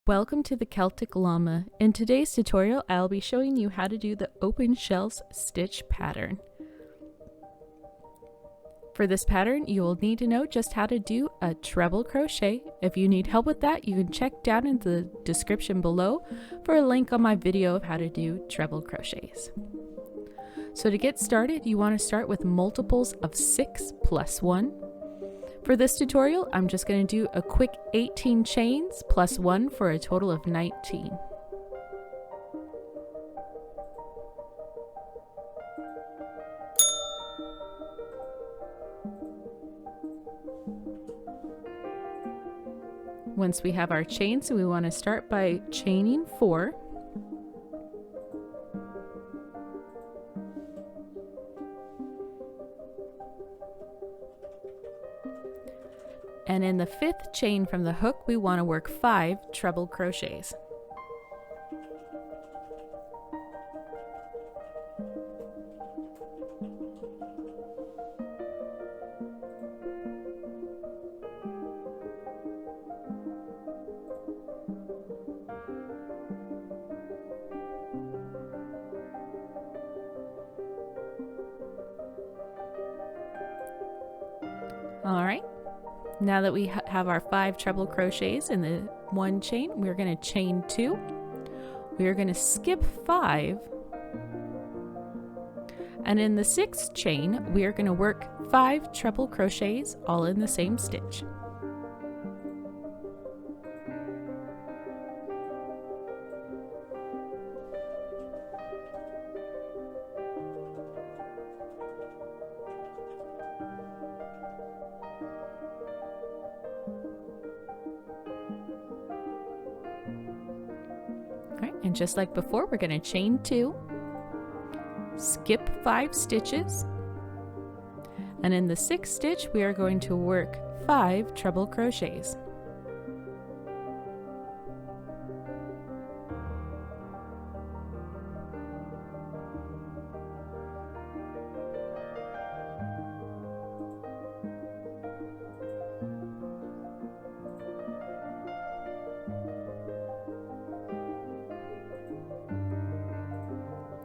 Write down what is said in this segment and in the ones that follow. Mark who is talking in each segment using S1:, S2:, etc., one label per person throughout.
S1: Welcome to the Celtic Llama. In today's tutorial, I'll be showing you how to do the Open Shells Stitch pattern. For this pattern, you will need to know just how to do a treble crochet. If you need help with that, you can check down in the description below for a link on my video of how to do treble crochets. So to get started, you want to start with multiples of 6 plus 1. For this tutorial, I'm just going to do a quick 18 chains plus 1 for a total of 19. Once we have our chains, we want to start by chaining 4. And in the 5th chain from the hook, we want to work 5 treble crochets. All right. Now that we have our 5 treble crochets in the 1 chain, we're going to chain 2. We are going to skip 5. And in the 6th chain, we are going to work 5 treble crochets all in the same stitch. And just like before, we're going to chain 2, skip 5 stitches, and in the 6th stitch we are going to work 5 treble crochets.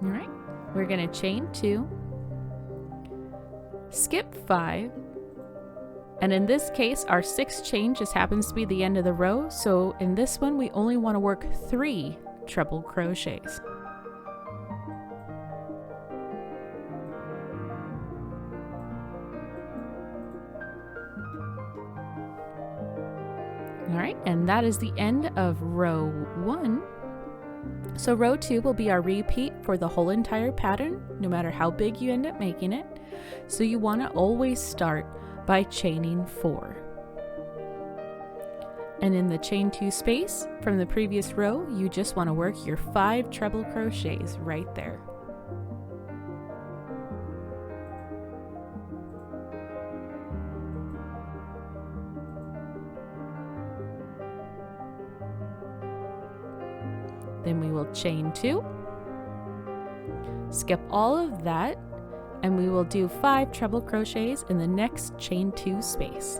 S1: All right, we're going to chain 2, skip 5, and in this case our 6th chain just happens to be the end of the row, so in this one we only want to work 3 treble crochets. All right, and that is the end of row 1. So row 2 will be our repeat for the whole entire pattern, no matter how big you end up making it. So you want to always start by chaining 4. And in the chain 2 space from the previous row, you just want to work your 5 treble crochets right there. Then we will chain 2, skip all of that, and we will do 5 treble crochets in the next chain 2 space.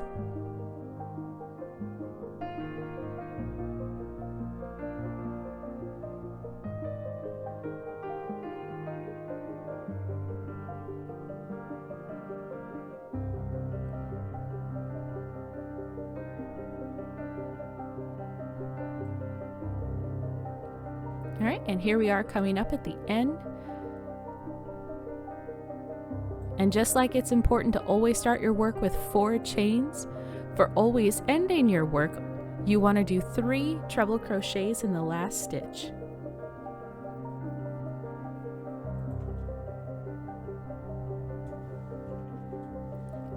S1: All right, and here we are coming up at the end. And just like it's important to always start your work with 4 chains, for always ending your work, you want to do 3 treble crochets in the last stitch.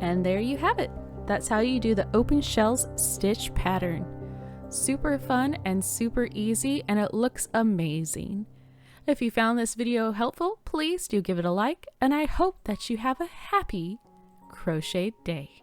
S1: And there you have it. That's how you do the Open Shells Stitch pattern. Super fun and super easy, and it looks amazing. If you found this video helpful, please do give it a like, and I hope that you have a happy crochet day.